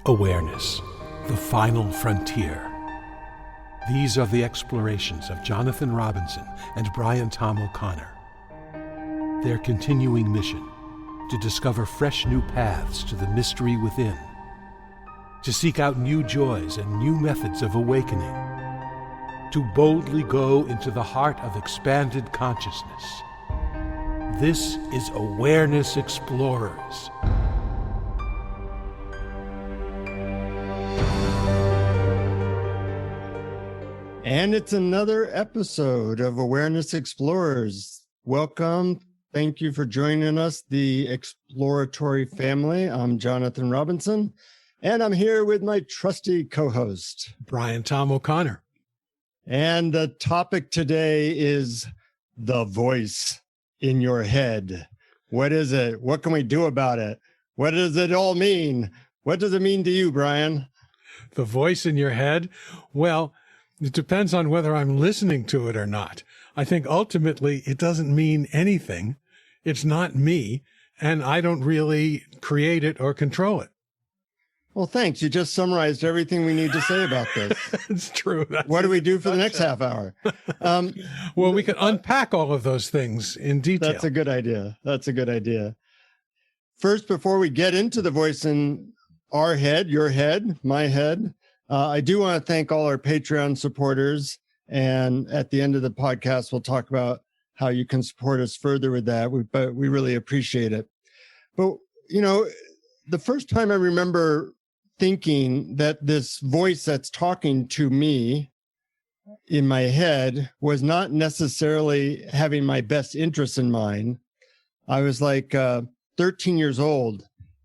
Awareness, the final frontier. These are the explorations of Jonathan Robinson and Brian Tom O'Connor. Their continuing mission, to discover fresh new paths to the mystery within, to seek out new joys and new methods of awakening, to boldly go into the heart of expanded consciousness. This is Awareness Explorers. And it's another episode of Awareness Explorers. Welcome. Thank you for joining us, the exploratory family. I'm Jonathan Robinson, and I'm here with my trusty co-host, Brian Tom O'Connor. And the topic today is the voice in your head. What is it? What can we do about it? What does it all mean? What does it mean to you, Brian? The voice in your head? Well, it depends on whether I'm listening to it or not. I think ultimately it doesn't mean anything. It's not me, and I don't really create it or control it. Well, thanks. You just summarized everything we need to say about this. It's true. What do we do for the next half hour? Well, we could unpack all of those things in detail. That's a good idea. That's a good idea. First, before we get into the voice in our head, your head, my head, I do want to thank all our Patreon supporters. And at the end of the podcast, we'll talk about how you can support us further with that. But we really appreciate it. But, you know, the first time I remember thinking that this voice that's talking to me in my head was not necessarily having my best interests in mind, I was like 13 years old.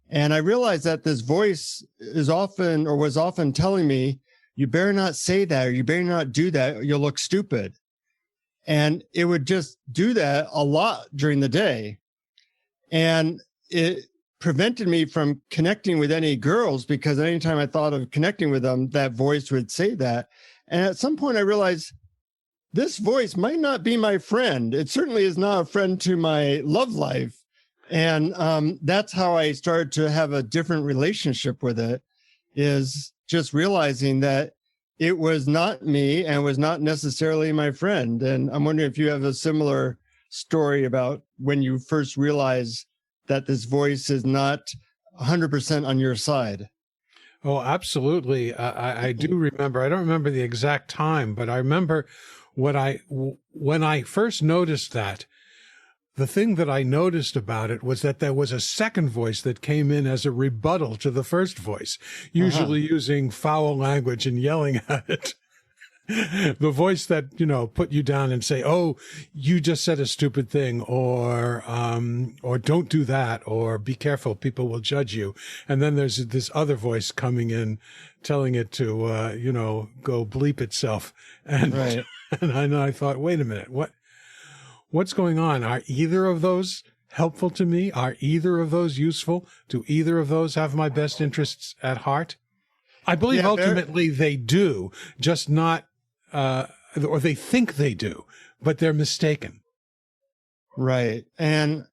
And I realized that this voice was often telling me, you better not say that, or you better not do that, or you'll look stupid. And it would just do that a lot during the day. And it prevented me from connecting with any girls, because anytime I thought of connecting with them, that voice would say that. And at some point I realized this voice might not be my friend. It certainly is not a friend to my love life. And that's how I started to have a different relationship with it, is just realizing that it was not me and was not necessarily my friend. And I'm wondering if you have a similar story about when you first realized that this voice is not 100% on your side. Oh, absolutely. I do remember. I don't remember the exact time, but I remember when I first noticed that. The thing that I noticed about it was that there was a second voice that came in as a rebuttal to the first voice, usually using foul language and yelling at it. The voice that, put you down and say, oh, you just said a stupid thing, or don't do that, or be careful, people will judge you. And then there's this other voice coming in, telling it to, go bleep itself. And, right. and I thought, wait a minute, What's going on? Are either of those helpful to me? Are either of those useful? Do either of those have my best interests at heart? I believe ultimately they do, just not, or they think they do, but they're mistaken. Right. And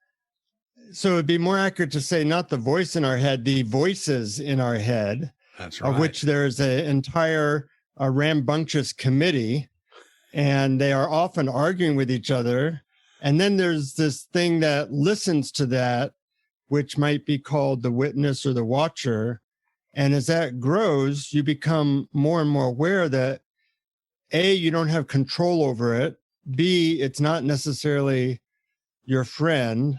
so it'd be more accurate to say not the voice in our head, the voices in our head. That's right. Of which there's an entire rambunctious committee, and they are often arguing with each other. And then there's this thing that listens to that, which might be called the witness or the watcher. And as that grows, you become more and more aware that A, you don't have control over it. B, it's not necessarily your friend.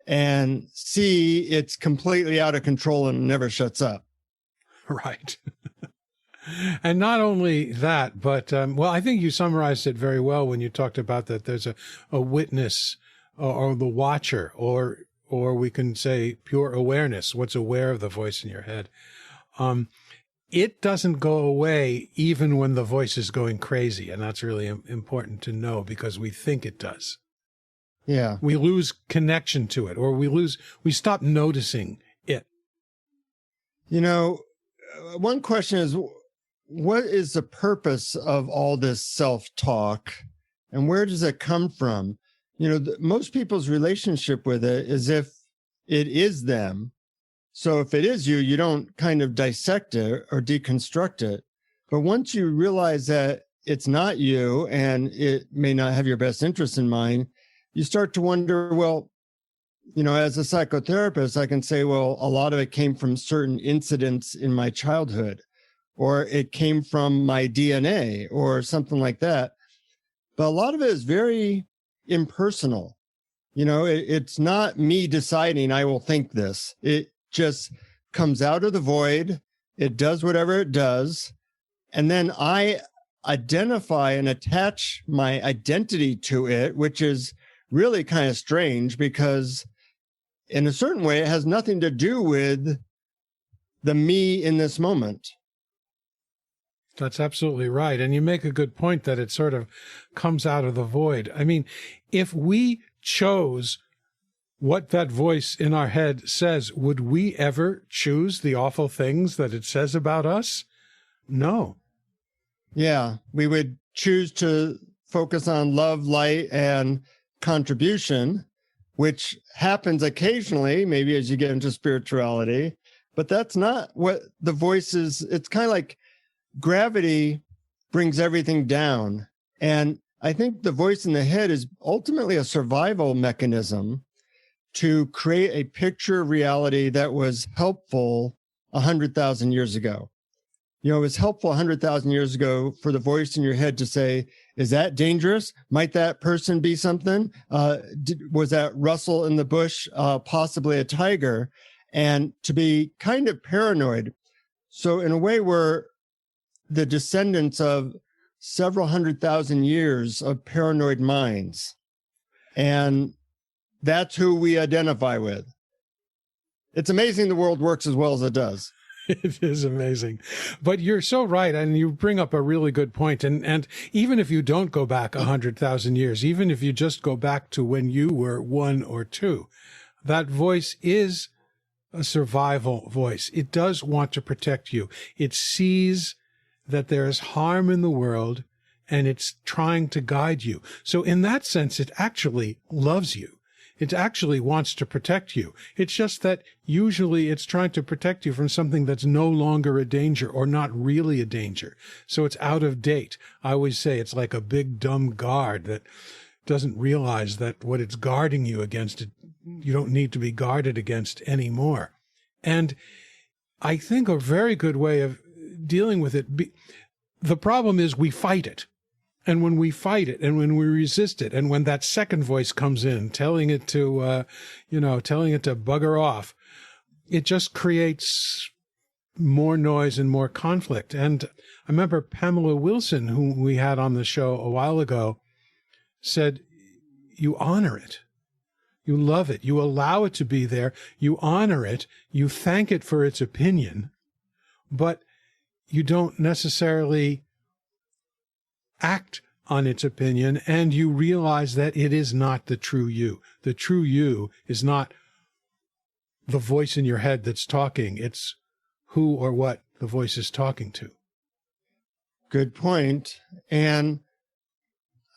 And C, it's completely out of control and never shuts up. Right. And not only that, but, I think you summarized it very well when you talked about that there's a witness or the watcher, or we can say pure awareness, what's aware of the voice in your head. It doesn't go away even when the voice is going crazy. And that's really important to know, because we think it does. Yeah. We lose connection to it, or we stop noticing it. One question is, what is the purpose of all this self-talk, and where does it come from? Most people's relationship with it is if it is them. So if it is you, you don't kind of dissect it or deconstruct it. But once you realize that it's not you and it may not have your best interest in mind, you start to wonder, well, as a psychotherapist, I can say, well, a lot of it came from certain incidents in my childhood, or it came from my DNA or something like that. But a lot of it is very impersonal. It's not me deciding I will think this. It just comes out of the void. It does whatever it does. And then I identify and attach my identity to it, which is really kind of strange because in a certain way, it has nothing to do with the me in this moment. That's absolutely right. And you make a good point that it sort of comes out of the void. I mean, if we chose what that voice in our head says, would we ever choose the awful things that it says about us? No. Yeah, we would choose to focus on love, light, and contribution, which happens occasionally, maybe as you get into spirituality, but that's not what the voice is. It's kind of like gravity brings everything down. And I think the voice in the head is ultimately a survival mechanism to create a picture of reality that was helpful 100,000 years ago. It was helpful 100,000 years ago for the voice in your head to say, is that dangerous? Might that person be something? Was that rustle in the bush possibly a tiger? And to be kind of paranoid. So in a way, we're the descendants of several 100,000 years of paranoid minds. And that's who we identify with. It's amazing the world works as well as it does. It is amazing. But you're so right. And you bring up a really good point. And even if you don't go back 100,000 years, even if you just go back to when you were 1 or 2, that voice is a survival voice. It does want to protect you. It sees that there is harm in the world and it's trying to guide you. So in that sense, it actually loves you. It actually wants to protect you. It's just that usually it's trying to protect you from something that's no longer a danger or not really a danger. So it's out of date. I always say it's like a big dumb guard that doesn't realize that what it's guarding you against, you don't need to be guarded against anymore. And I think a very good way of dealing with it, the problem is we fight it. And when we fight it and when we resist it and when that second voice comes in, telling it to bugger off, it just creates more noise and more conflict. And I remember Pamela Wilson, who we had on the show a while ago, said, you honor it. You love it. You allow it to be there. You honor it. You thank it for its opinion, but you don't necessarily act on its opinion, and you realize that it is not the true you. The true you is not the voice in your head that's talking. It's who or what the voice is talking to. Good point. And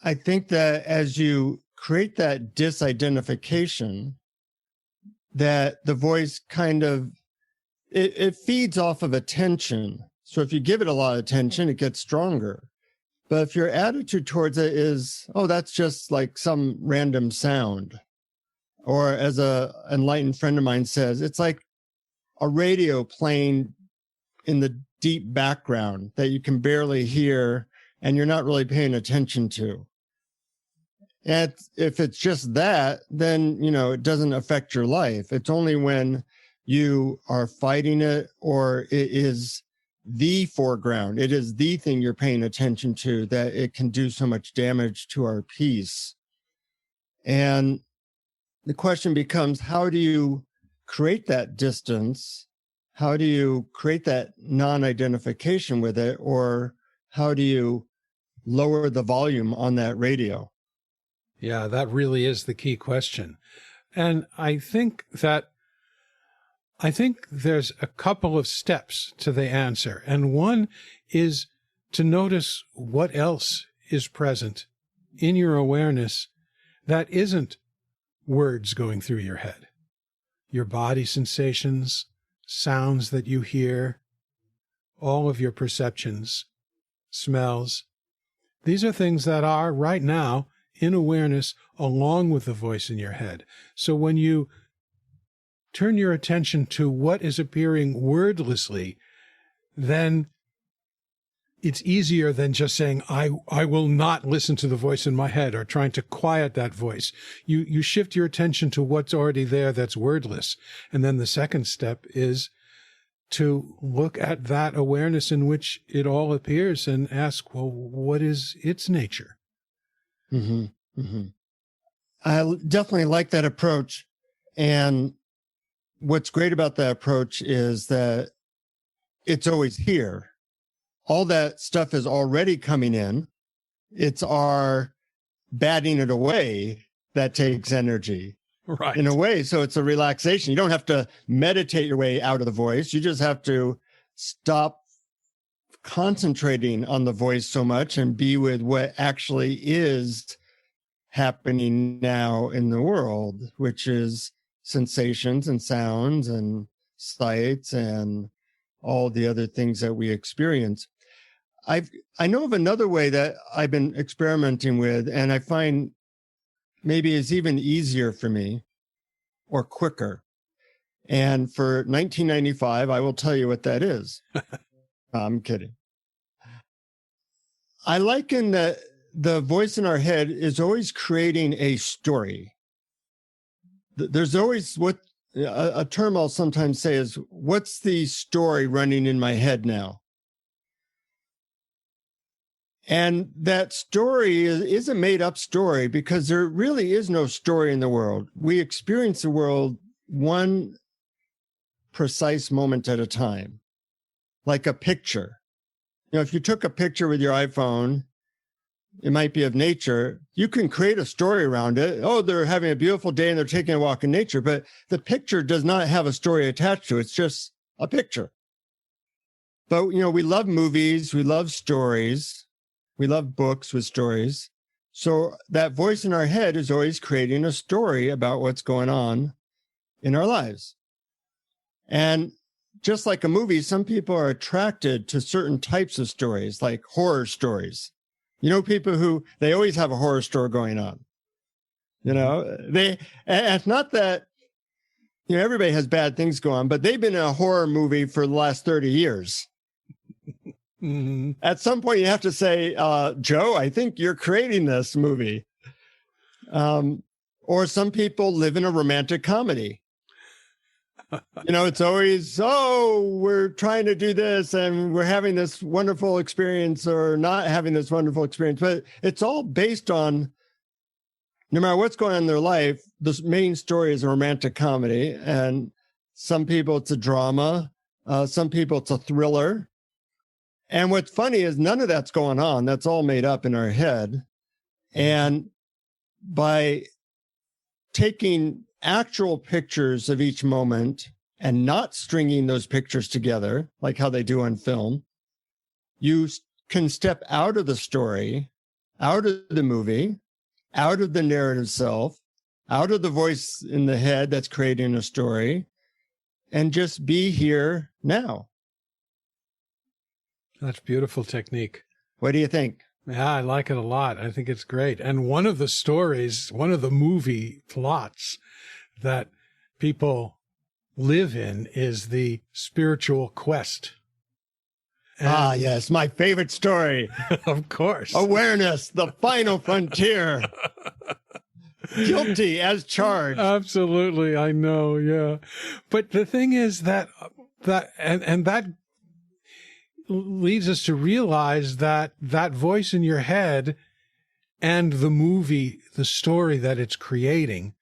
I think that as you create that disidentification, that the voice kind of, it feeds off of attention. So if you give it a lot of attention, it gets stronger. But if your attitude towards it is, oh, that's just like some random sound, or as a enlightened friend of mine says, it's like a radio playing in the deep background that you can barely hear and you're not really paying attention to. And if it's just that, then, it doesn't affect your life. It's only when you are fighting it or it is the foreground, it is the thing you're paying attention to, that it can do so much damage to our peace. And the question becomes, how do you create that distance? How do you create that non-identification with it? Or how do you lower the volume on that radio? Yeah, that really is the key question. And I think there's a couple of steps to the answer. And one is to notice what else is present in your awareness that isn't words going through your head. Your body sensations, sounds that you hear, all of your perceptions, smells. These are things that are right now in awareness along with the voice in your head. So when you turn your attention to what is appearing wordlessly, then it's easier than just saying, I will not listen to the voice in my head, or trying to quiet that voice. You shift your attention to what's already there that's wordless. And then the second step is to look at that awareness in which it all appears and ask, well, what is its nature? Mm-hmm. Mm-hmm. I definitely like that approach. And what's great about that approach is that it's always here. All that stuff is already coming in. It's our batting it away that takes energy. Right. In a way. So it's a relaxation. You don't have to meditate your way out of the voice. You just have to stop concentrating on the voice so much and be with what actually is happening now in the world, which is sensations and sounds and sights and all the other things that we experience. I know of another way that I've been experimenting with, and I find maybe is even easier for me or quicker. And for 1995, I will tell you what that is. I'm kidding. I liken that the voice in our head is always creating a story. There's always what a term I'll sometimes say is, what's the story running in my head now? And that story is a made-up story because there really is no story in the world. We experience the world one precise moment at a time, like a picture. If you took a picture with your iPhone, it might be of nature. You can create a story around it. Oh, they're having a beautiful day and they're taking a walk in nature. But the picture does not have a story attached to it. It's just a picture. But, we love movies. We love stories. We love books with stories. So that voice in our head is always creating a story about what's going on in our lives. And just like a movie, some people are attracted to certain types of stories, like horror stories. People who, they always have a horror story going on. And it's not that, everybody has bad things going on, but they've been in a horror movie for the last 30 years. Mm-hmm. At some point, you have to say, Joe, I think you're creating this movie. Or some people live in a romantic comedy. It's always, we're trying to do this and we're having this wonderful experience or not having this wonderful experience. But it's all based on, no matter what's going on in their life, the main story is a romantic comedy. And some people, it's a drama. Some people, it's a thriller. And what's funny is none of that's going on. That's all made up in our head. And by taking actual pictures of each moment and not stringing those pictures together, like how they do on film, you can step out of the story, out of the movie, out of the narrative self, out of the voice in the head that's creating a story, and just be here now. That's beautiful technique. What do you think? Yeah, I like it a lot. I think it's great. And one of the movie plots that people live in is the spiritual quest. And yes, my favorite story. Of course. Awareness, the final frontier. Guilty as charged. Absolutely, I know, yeah. But the thing is that leads us to realize that voice in your head and the movie, the story that it's creating,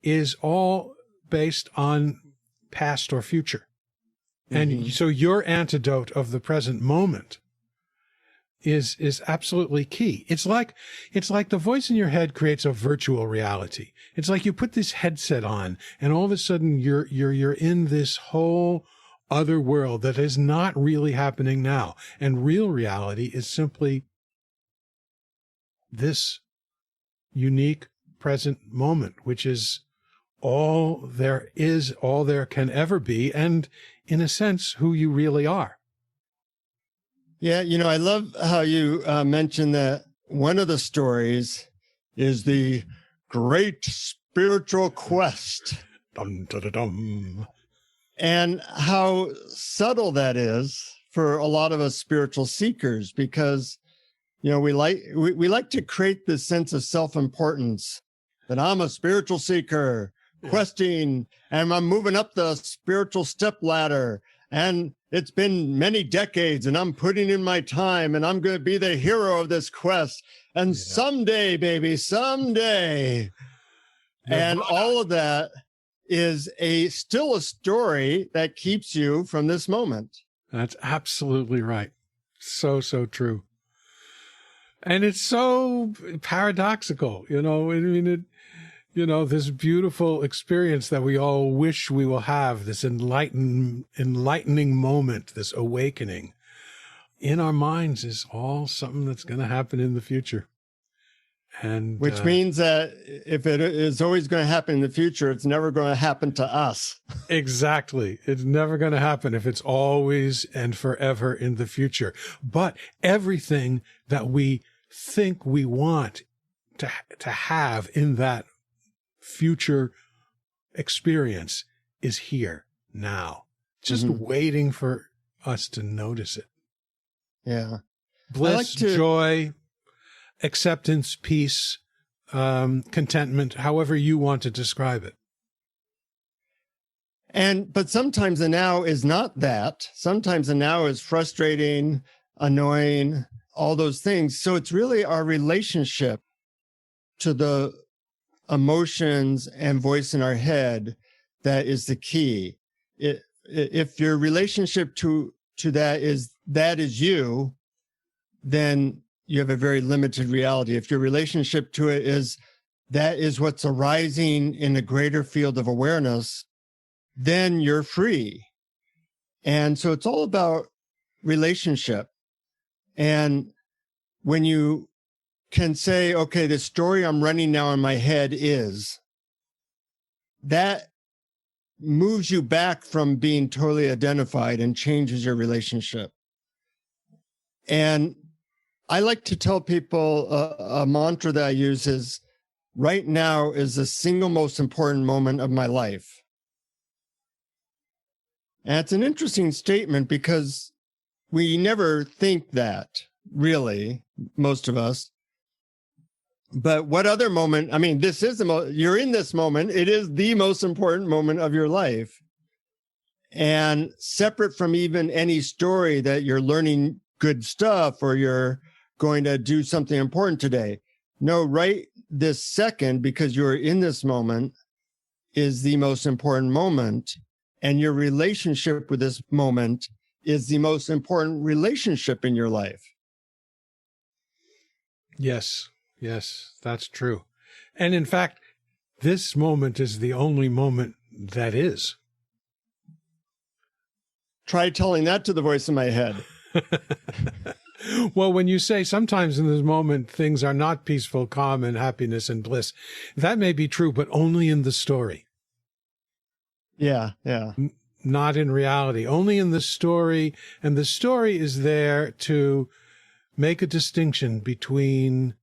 is all based on past or future. And so your antidote of the present moment is absolutely key. It's like the voice in your head creates a virtual reality. It's like you put this headset on and all of a sudden you're in this whole other world that is not really happening now. And real reality is simply this unique present moment, which is all there is, all there can ever be, and in a sense, who you really are. Yeah, I love how you mentioned that one of the stories is the great spiritual quest. Dum, da, da, dum. And how subtle that is for a lot of us spiritual seekers, because we like to create this sense of self-importance that I'm a spiritual seeker, questing, and I'm moving up the spiritual step ladder. And it's been many decades, and I'm putting in my time, and I'm going to be the hero of this quest. And someday, baby, someday. And all of that is still a story that keeps you from this moment. That's absolutely right. So true. And it's so paradoxical, this beautiful experience that we all wish we will have, this enlightening moment, this awakening in our minds is all something that's going to happen in the future. And which means that if it is always going to happen in the future, it's never going to happen to us. Exactly. It's never going to happen if it's always and forever in the future. But everything that we think we want to have in that future experience is here now, just waiting for us to notice it. Yeah. Bliss, joy, acceptance, peace, contentment, however you want to describe it. But sometimes the now is not that. Sometimes the now is frustrating, annoying, all those things. So it's really our relationship to the emotions and voice in our head that is the key. If your relationship to that is you, then you have a very limited reality. If your relationship to it is that is what's arising in a greater field of awareness, then you're free. And so it's all about relationship. And when you can say, okay, the story I'm running now in my head is, that moves you back from being totally identified and changes your relationship. And I like to tell people a mantra that I use is, right now is the single most important moment of my life. And it's an interesting statement because we never think that, really, most of us. But what other moment? I mean, this is you're in this moment. It is the most important moment of your life. And separate from even any story that you're learning good stuff or you're going to do something important today. No, right this second, because you're in this moment, is the most important moment. And your relationship with this moment is the most important relationship in your life. Yes, that's true. And in fact, this moment is the only moment that is. Try telling that to the voice in my head. Well, when you say sometimes in this moment things are not peaceful, calm, and happiness and bliss, that may be true, but only in the story. Yeah. Not in reality, only in the story. And the story is there to make a distinction between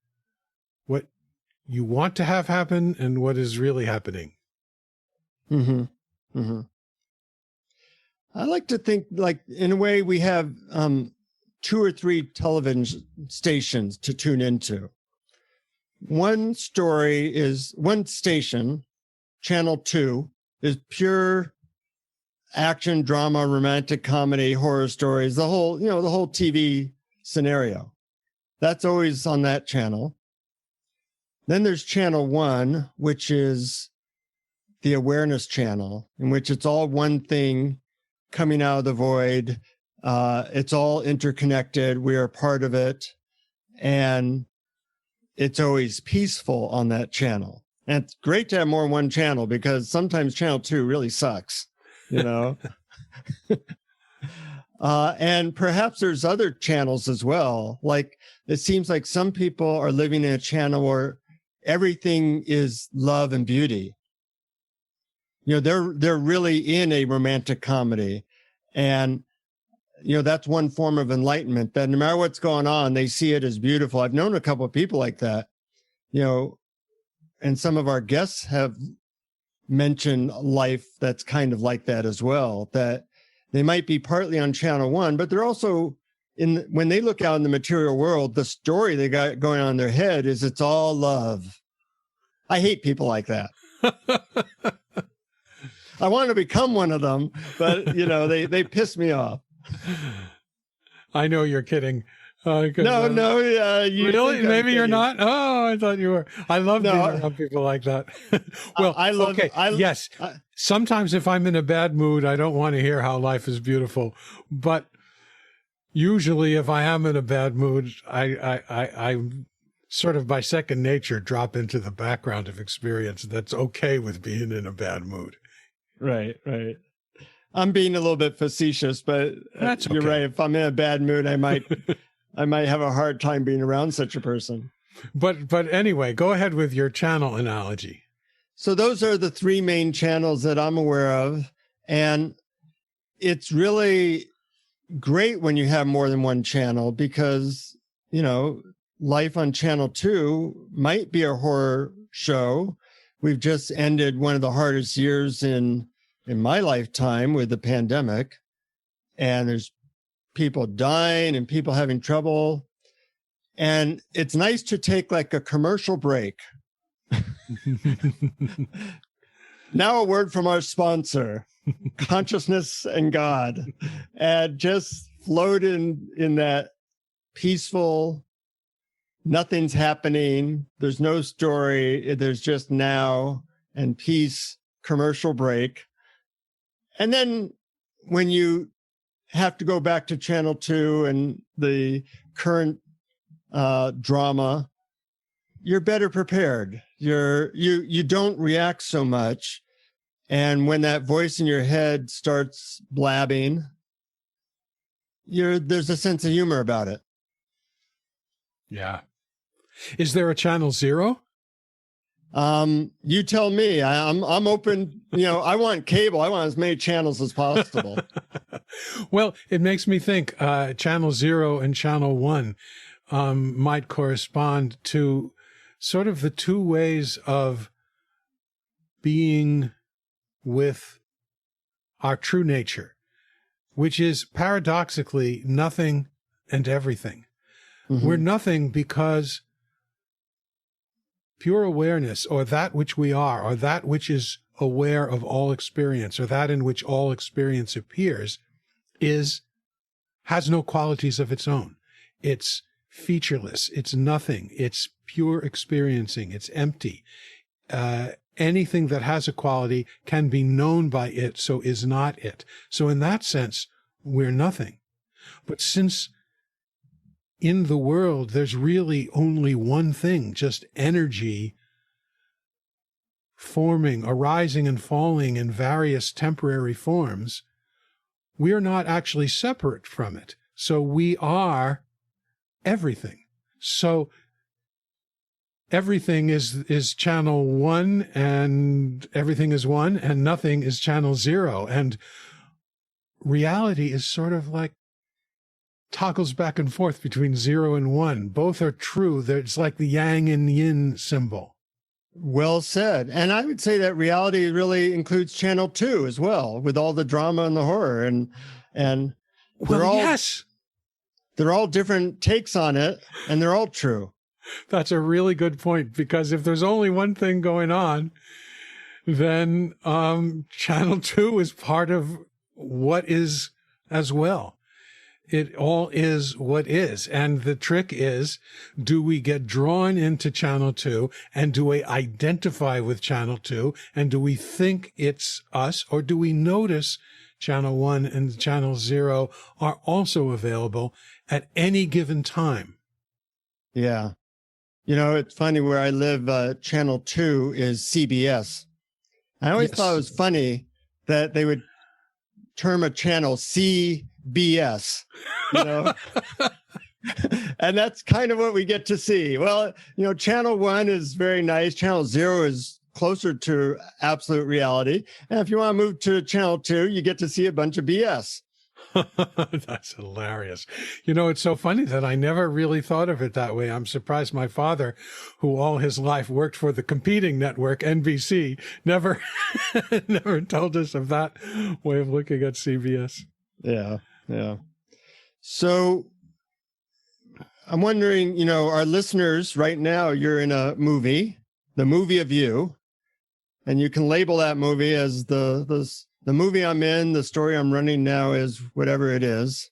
what you want to have happen and what is really happening. I like to think, like, in a way, we have 2 or 3 television stations to tune into. One station, channel 2, is pure action, drama, romantic comedy, horror stories, the whole TV scenario. That's always on that channel. Then there's channel 1, which is the awareness channel, in which it's all one thing coming out of the void. It's all interconnected. We are part of it. And it's always peaceful on that channel. And it's great to have more than one channel, because sometimes channel 2 really sucks, and perhaps there's other channels as well. Like, it seems like some people are living in a channel where everything is love and beauty. they're really in a romantic comedy. And, that's one form of enlightenment, that no matter what's going on, they see it as beautiful. I've known a couple of people like that, and some of our guests have mentioned life that's kind of like that as well, that they might be partly on channel one, but they're also when they look out in the material world, the story they got going on in their head is it's all love. I hate people like that. I want to become one of them, but they piss me off. I know you're kidding. No, you really? Maybe you're not. Oh, I thought you were. I love being around people like that. Well, yes. Sometimes if I'm in a bad mood, I don't want to hear how life is beautiful. But usually, if I am in a bad mood, I sort of by second nature drop into the background of experience that's okay with being in a bad mood. Right. I'm being a little bit facetious, but that's okay. You're right. If I'm in a bad mood, I might have a hard time being around such a person. But anyway, go ahead with your channel analogy. So those are the three main channels that I'm aware of. And it's really great when you have more than one channel because, life on channel 2 might be a horror show. We've just ended one of the hardest years in my lifetime with the pandemic. And there's people dying and people having trouble. And it's nice to take like a commercial break. Now a word from our sponsor, Consciousness and God, and just float in that peaceful, nothing's happening. There's no story. There's just now and peace, commercial break. And then when you have to go back to channel 2 and the current drama, you're better prepared. You don't react so much. And when that voice in your head starts blabbing, there's a sense of humor about it. Yeah. Is there a channel 0? You tell me. I'm open. I want cable. I want as many channels as possible. Well, it makes me think channel 0 and channel 1 might correspond to sort of the two ways of being with our true nature, which is paradoxically nothing and everything. Mm-hmm. We're nothing because pure awareness, or that which we are, or that which is aware of all experience, or that in which all experience appears, has no qualities of its own. It's featureless. It's nothing. It's pure experiencing. It's empty. Anything that has a quality can be known by it, so is not it. So in that sense, we're nothing. But since in the world, there's really only one thing, just energy forming, arising and falling in various temporary forms, we're not actually separate from it. So we are everything. So everything is channel 1 and everything is 1 and nothing is channel 0. And reality is sort of like toggles back and forth between 0 and 1. Both are true. It's like the yang and yin symbol. Well said. And I would say that reality really includes channel 2 as well, with all the drama and the horror. And yes, they're all different takes on it, and they're all true. That's a really good point, because if there's only one thing going on, then channel 2 is part of what is as well. It all is what is. And the trick is, do we get drawn into channel 2, and do we identify with channel 2, and do we think it's us, or do we notice channel 1 and channel 0 are also available at any given time? Yeah. It's funny, where I live, channel 2 is CBS. I always thought it was funny that they would term a channel CBS, and that's kind of what we get to see. Well, channel 1 is very nice. Channel 0 is closer to absolute reality. And if you want to move to channel 2, you get to see a bunch of BS. That's hilarious. You know, it's so funny that I never really thought of it that way. I'm surprised my father, who all his life worked for the competing network, NBC, never told us of that way of looking at CBS. Yeah, yeah. So I'm wondering, you know, our listeners right now, you're in a movie, the movie of you, and you can label that movie as the movie I'm in, the story I'm running now is whatever it is.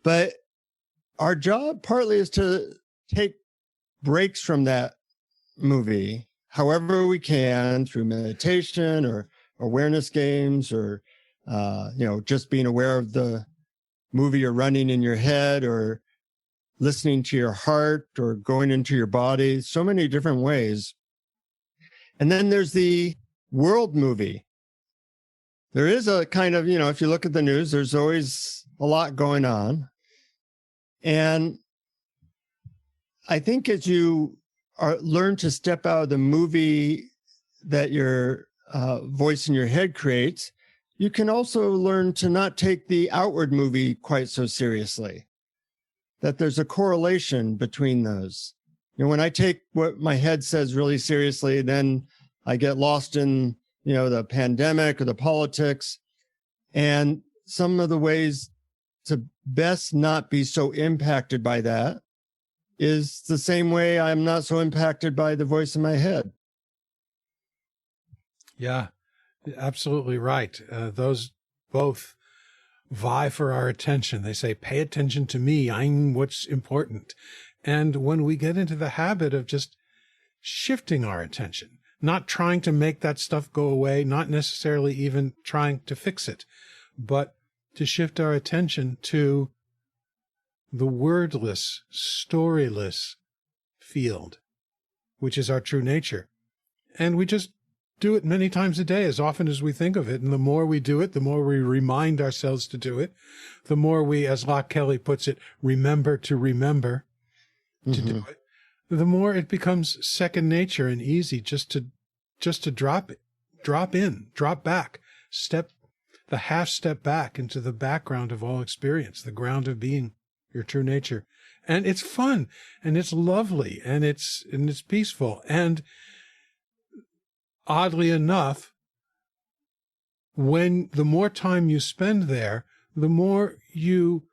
But our job partly is to take breaks from that movie, however we can, through meditation or awareness games or, you know, just being aware of the movie you're running in your head or listening to your heart or going into your body, so many different ways. And then there's the world movie. There is a kind of, you know, if you look at the news, there's always a lot going on. And I think as you learn to step out of the movie that your voice in your head creates, you can also learn to not take the outward movie quite so seriously, that there's a correlation between those. You know, when I take what my head says really seriously, then I get lost in, you know, the pandemic or the politics. And some of the ways to best not be so impacted by that is the same way I'm not so impacted by the voice in my head. Yeah, absolutely right. Those both vie for our attention. They say, pay attention to me. I'm what's important. And when we get into the habit of just shifting our attention, not trying to make that stuff go away, not necessarily even trying to fix it, but to shift our attention to the wordless, storyless field, which is our true nature. And we just do it many times a day, as often as we think of it. And the more we do it, the more we remind ourselves to do it, the more we, as Locke Kelly puts it, remember to do it, the more it becomes second nature and easy just to drop back, the half step back into the background of all experience, the ground of being, your true nature. And it's fun and it's lovely and it's peaceful. And oddly enough, when the more time you spend there, the more you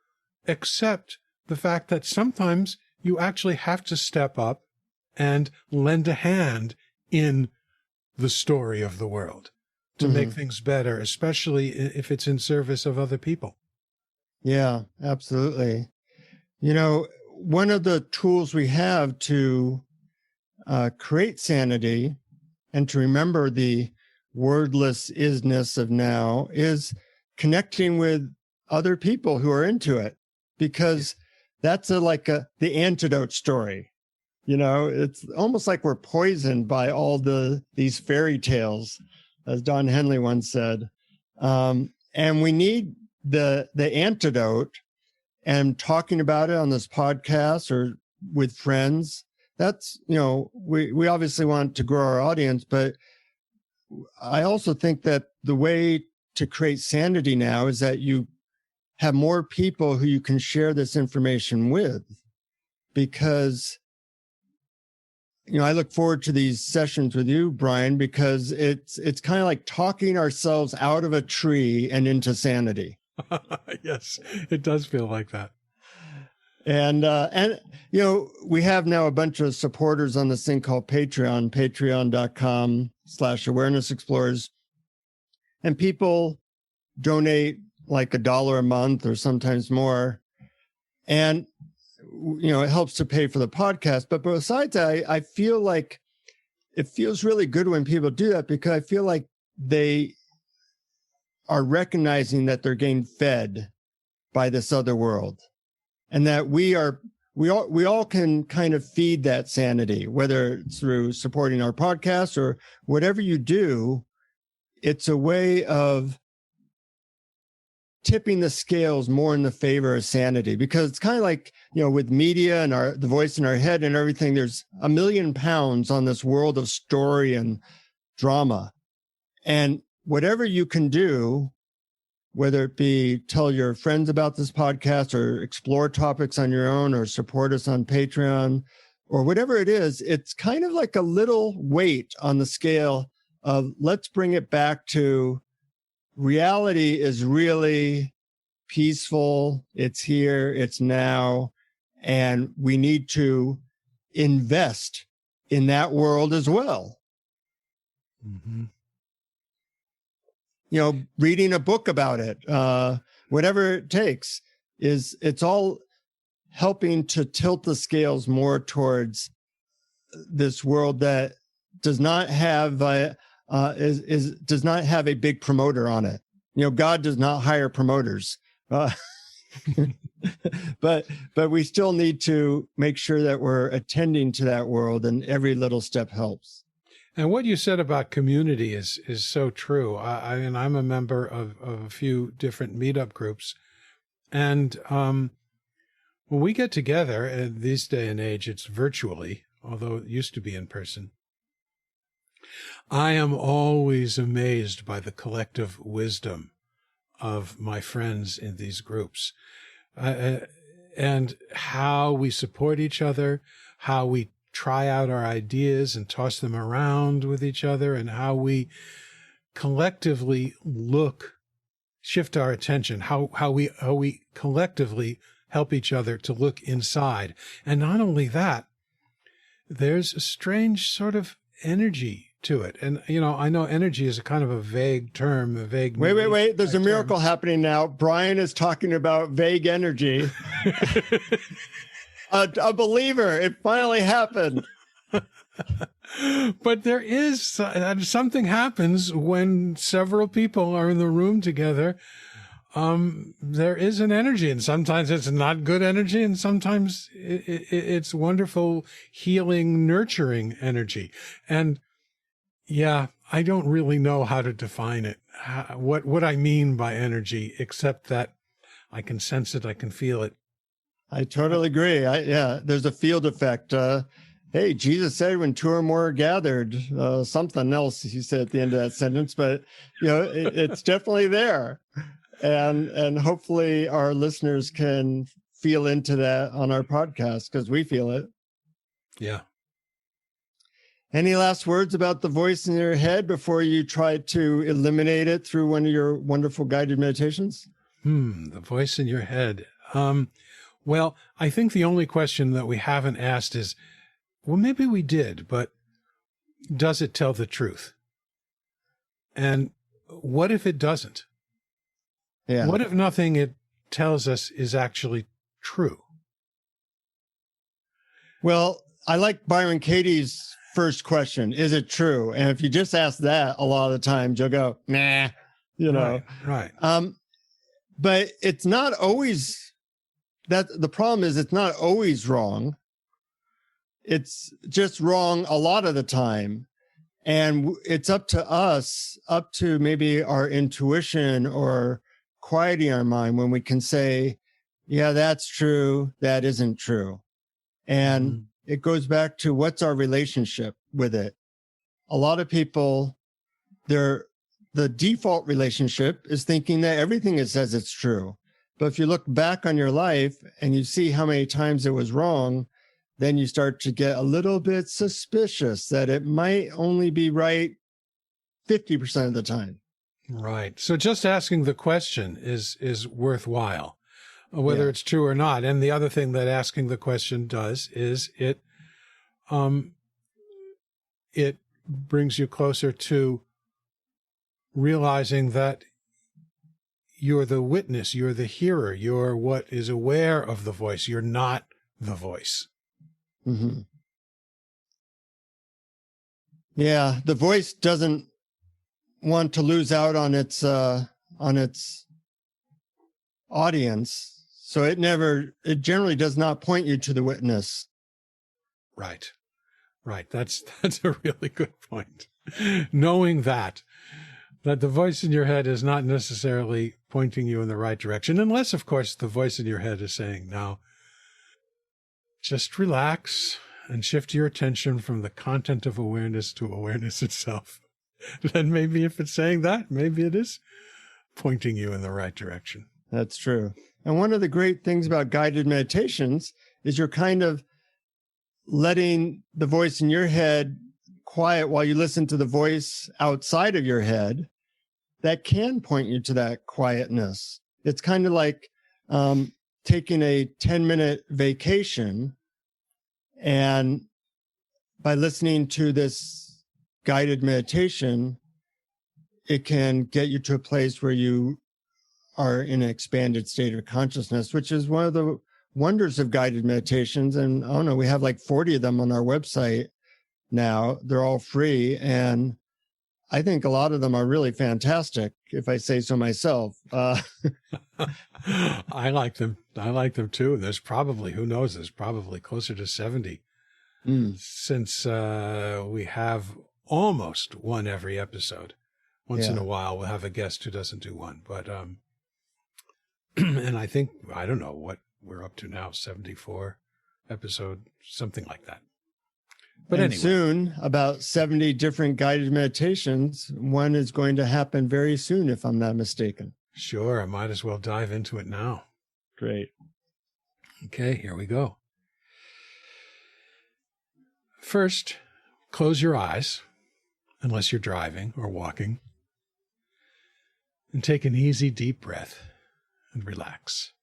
accept the fact that sometimes you actually have to step up and lend a hand in the story of the world to make things better, especially if it's in service of other people. Yeah, absolutely. You know, one of the tools we have to create sanity and to remember the wordless isness of now is connecting with other people who are into it, because that's the antidote story. You know, it's almost like we're poisoned by all these fairy tales, as Don Henley once said. And we need the antidote, and talking about it on this podcast or with friends. That's, you know, we obviously want to grow our audience, but I also think that the way to create sanity now is that you have more people who you can share this information with, because, you know, I look forward to these sessions with you, Brian, because it's kind of like talking ourselves out of a tree and into sanity. Yes, it does feel like that. And, you know, we have now a bunch of supporters on this thing called Patreon, patreon.com/awareness explorers. And people donate like $1 a month or sometimes more. And, you know, it helps to pay for the podcast. But besides that, I feel like it feels really good when people do that, because I feel like they are recognizing that they're getting fed by this other world, and that we all can kind of feed that sanity, whether it's through supporting our podcast or whatever you do. It's a way of tipping the scales more in the favor of sanity, because it's kind of like, with media and the voice in our head and everything, there's a million pounds on this world of story and drama. And whatever you can do, whether it be tell your friends about this podcast or explore topics on your own or support us on Patreon or whatever it is, it's kind of like a little weight on the scale of let's bring it back to reality is really peaceful. It's here, it's now, and we need to invest in that world as well. Mm-hmm. Reading a book about it, whatever it takes, it's all helping to tilt the scales more towards this world that does not have does not have a big promoter on it. God does not hire promoters, but we still need to make sure that we're attending to that world, and every little step helps. And what you said about community is so true. I'm a member of a few different meetup groups. And when we get together, in this day and age, it's virtually, although it used to be in person. I am always amazed by the collective wisdom of my friends in these groups, and how we support each other, how we try out our ideas and toss them around with each other, and how we collectively shift our attention, how we collectively help each other to look inside. And not only that, there's a strange sort of energy to it. And, I know energy is a kind of a vague term, a vague... Wait. There's a miracle happening now. Brian is talking about vague energy. A believer. It finally happened. But there is something happens when several people are in the room together. There is an energy, and sometimes it's not good energy, and sometimes it's wonderful, healing, nurturing energy. And yeah, I don't really know how to define it, what I mean by energy, except that I can sense it, I can feel it. I totally agree. There's a field effect. Hey, Jesus said when two or more are gathered, something else he said at the end of that sentence, but it's definitely there. And hopefully our listeners can feel into that on our podcast, because we feel it. Yeah. Any last words about the voice in your head before you try to eliminate it through one of your wonderful guided meditations? The voice in your head. Well, I think the only question that we haven't asked is, well, maybe we did, but does it tell the truth? And what if it doesn't? Yeah. What if nothing it tells us is actually true? Well, I like Byron Katie's first question. Is it true? And if you just ask that, a lot of the times you'll go, nah, Right. But it's not always that. The problem is it's not always wrong. It's just wrong a lot of the time. And it's up to us, up to maybe our intuition or quieting our mind when we can say, yeah, that's true. That isn't true. And it goes back to what's our relationship with it. A lot of people, the default relationship is thinking that everything it says it's true. But if you look back on your life and you see how many times it was wrong, then you start to get a little bit suspicious that it might only be right 50% of the time. Right. So just asking the question is worthwhile, whether it's true or not. And the other thing that asking the question does is it brings you closer to realizing that you're the witness, you're the hearer, you're what is aware of the voice. You're not the voice. Mm-hmm. Yeah, the voice doesn't want to lose out on its audience, so it generally does not point you to the witness. Right. That's a really good point. Knowing that that the voice in your head is not necessarily pointing you in the right direction, unless, of course, the voice in your head is saying, now, just relax and shift your attention from the content of awareness to awareness itself. Then maybe if it's saying that, maybe it is pointing you in the right direction. That's true. And one of the great things about guided meditations is you're kind of letting the voice in your head quiet while you listen to the voice outside of your head that can point you to that quietness. It's kind of like taking a 10-minute vacation, and by listening to this guided meditation, it can get you to a place where you are in an expanded state of consciousness, which is one of the wonders of guided meditations. And I don't know, we have like 40 of them on our website now. They're all free. And I think a lot of them are really fantastic, if I say so myself. I like them. I like them too. There's probably, who knows, there's probably closer to 70 since we have almost one every episode. Once in a while, we'll have a guest who doesn't do one. But, and I think, I don't know what we're up to now, 74 episode, something like that. But and anyway. Soon, about 70 different guided meditations. One is going to happen very soon, if I'm not mistaken. Sure, I might as well dive into it now. Great. Okay, here we go. First, close your eyes, unless you're driving or walking, and take an easy, deep breath and relax.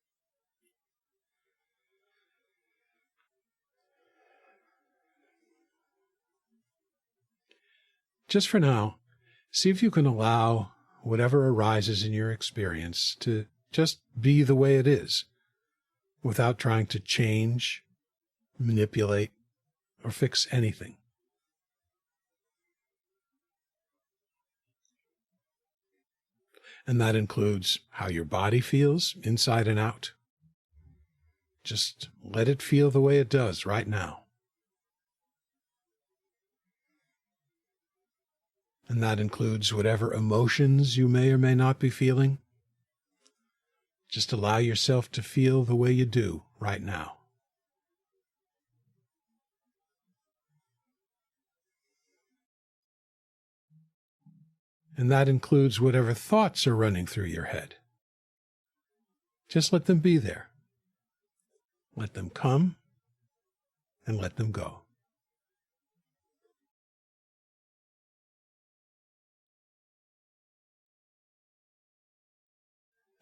Just for now, see if you can allow whatever arises in your experience to just be the way it is, without trying to change, manipulate, or fix anything. And that includes how your body feels inside and out. Just let it feel the way it does right now. And that includes whatever emotions you may or may not be feeling. Just allow yourself to feel the way you do right now. And that includes whatever thoughts are running through your head. Just let them be there. Let them come and let them go.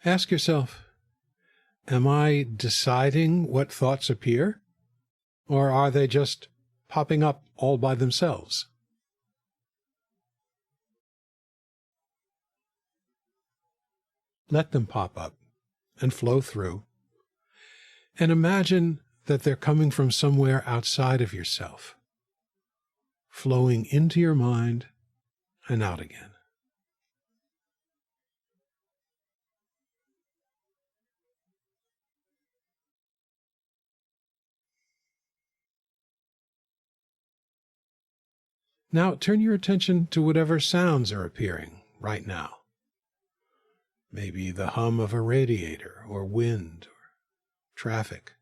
Ask yourself, am I deciding what thoughts appear, or are they just popping up all by themselves? Let them pop up and flow through, and imagine that they're coming from somewhere outside of yourself, flowing into your mind and out again. Now turn your attention to whatever sounds are appearing right now. Maybe the hum of a radiator, or wind, or traffic.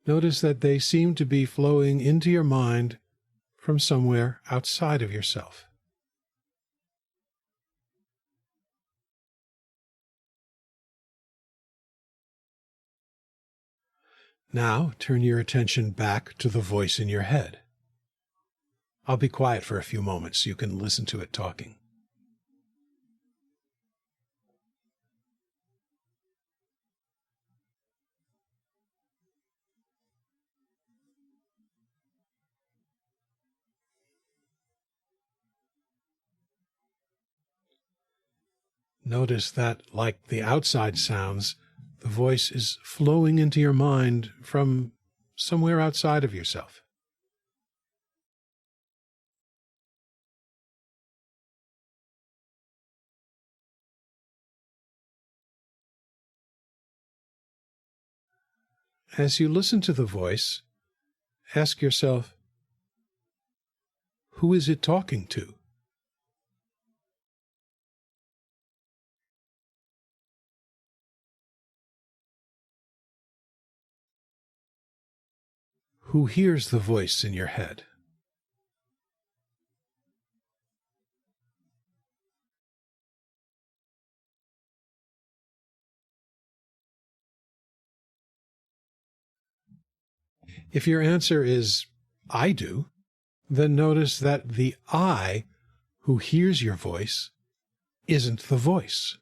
Notice that they seem to be flowing into your mind from somewhere outside of yourself. Now turn your attention back to the voice in your head. I'll be quiet for a few moments so you can listen to it talking. Notice that, like the outside sounds, the voice is flowing into your mind from somewhere outside of yourself. As you listen to the voice, ask yourself, Who is it talking to? Who hears the voice in your head? If your answer is, I do, then notice that the I who hears your voice isn't the voice.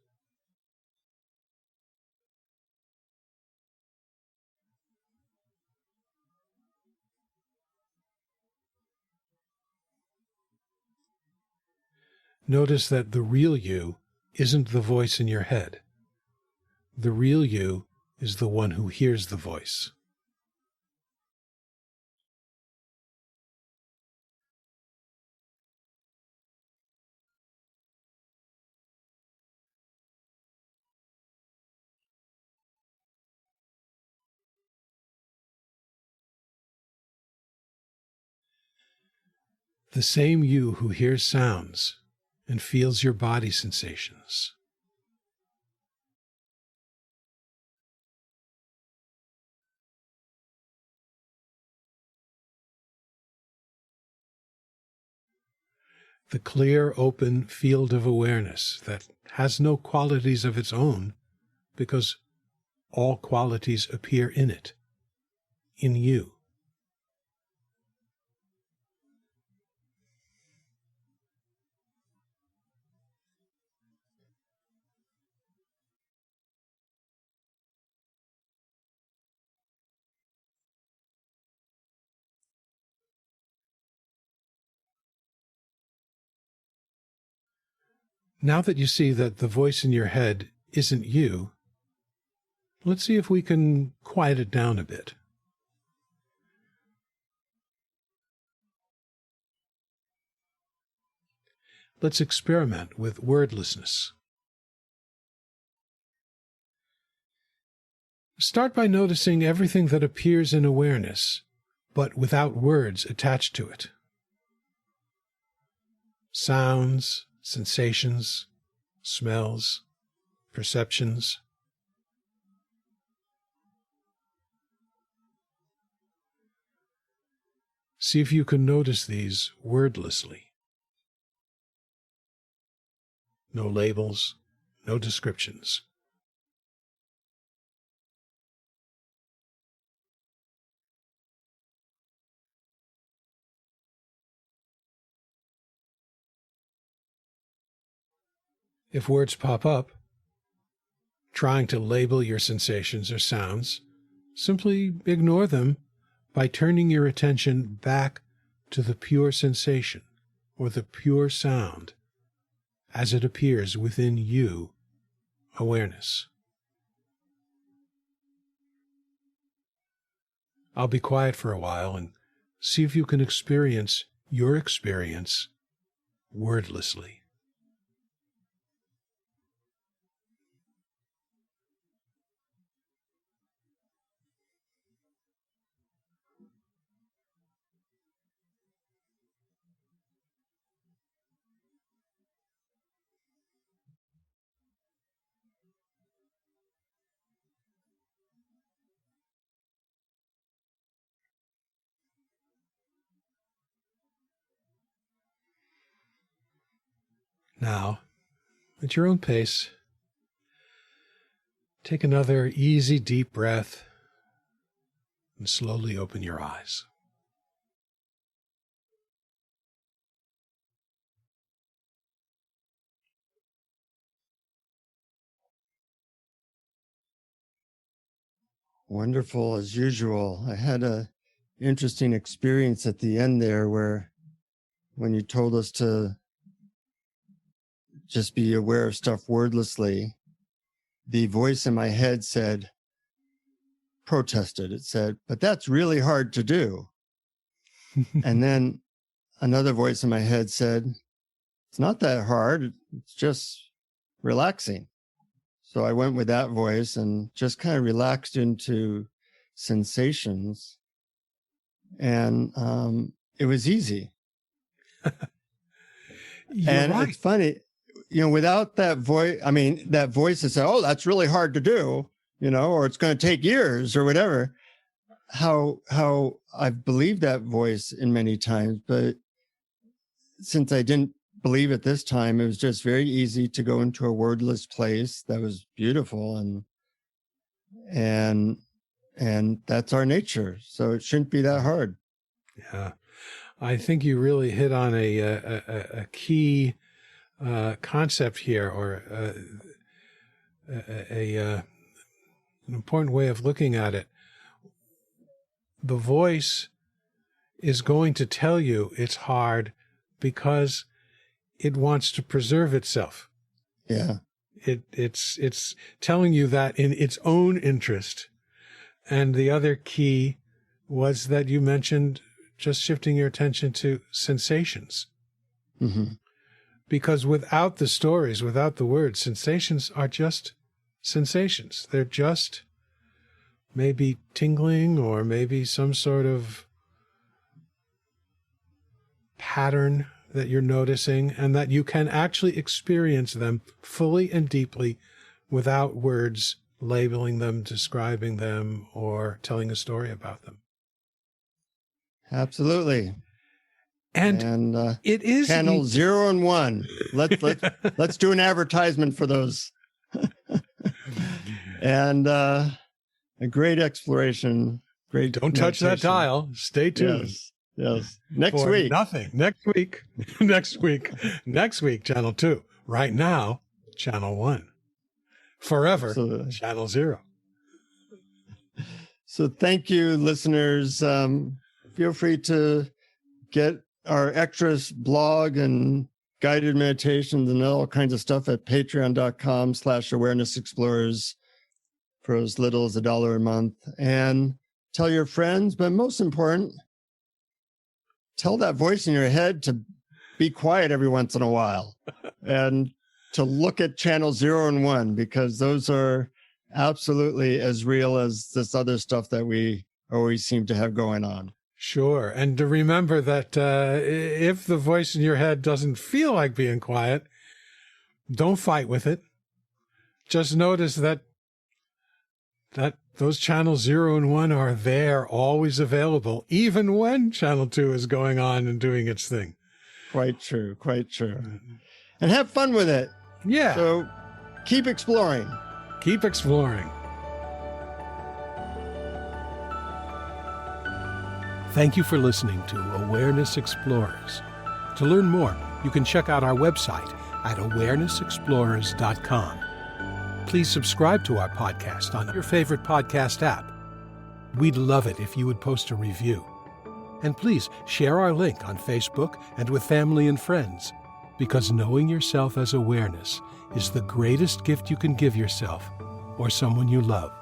Notice that the real you isn't the voice in your head. The real you is the one who hears the voice. The same you who hears sounds and feels your body sensations. The clear, open field of awareness that has no qualities of its own because all qualities appear in it, in you. Now that you see that the voice in your head isn't you, let's see if we can quiet it down a bit. Let's experiment with wordlessness. Start by noticing everything that appears in awareness, but without words attached to it. Sounds, sensations, smells, perceptions. See if you can notice these wordlessly. No labels, no descriptions. If words pop up, trying to label your sensations or sounds, simply ignore them by turning your attention back to the pure sensation or the pure sound as it appears within you, awareness. I'll be quiet for a while and see if you can experience your experience wordlessly. Now, at your own pace, take another easy, deep breath and slowly open your eyes. Wonderful as usual. I had a interesting experience at the end there where when you told us to just be aware of stuff wordlessly, the voice in my head said, protested. It said, but that's really hard to do. And then another voice in my head said, it's not that hard. It's just relaxing. So I went with that voice and just kind of relaxed into sensations. And it was easy. And right. it's funny, without that voice, that voice that says, oh, that's really hard to do, or it's going to take years or whatever. How I've believed that voice in many times, but since I didn't believe it this time, it was just very easy to go into a wordless place that was beautiful, and that's our nature. So it shouldn't be that hard. Yeah. I think you really hit on a key concept here, or an important way of looking at it. The voice is going to tell you it's hard because it wants to preserve itself. Yeah. It's telling you that in its own interest. And the other key was that you mentioned just shifting your attention to sensations. Mm-hmm. Because without the stories, without the words, sensations are just sensations. They're just maybe tingling or maybe some sort of pattern that you're noticing, and that you can actually experience them fully and deeply without words labeling them, describing them, or telling a story about them. Absolutely. And it is channel 0 and 1. Let's do an advertisement for those. And a great exploration. Great. Don't touch that dial. Stay tuned. Yes. Next week. Nothing. Next week, channel 2. Right now, channel 1. Forever, absolutely. Channel 0. So thank you, listeners. Feel free to get our extras blog and guided meditations and all kinds of stuff at patreon.com/awarenessexplorers for as little as $1 a month. And tell your friends, but most important, tell that voice in your head to be quiet every once in a while and to look at channel 0 and 1, because those are absolutely as real as this other stuff that we always seem to have going on. Sure. And to remember that if the voice in your head doesn't feel like being quiet, don't fight with it. Just notice that those channels 0 and 1 are there, always available, even when channel 2 is going on and doing its thing. Quite true. Quite true. And have fun with it. Yeah. So keep exploring. Keep exploring. Thank you for listening to Awareness Explorers. To learn more, you can check out our website at awarenessexplorers.com. Please subscribe to our podcast on your favorite podcast app. We'd love it if you would post a review. And please share our link on Facebook and with family and friends, because knowing yourself as awareness is the greatest gift you can give yourself or someone you love.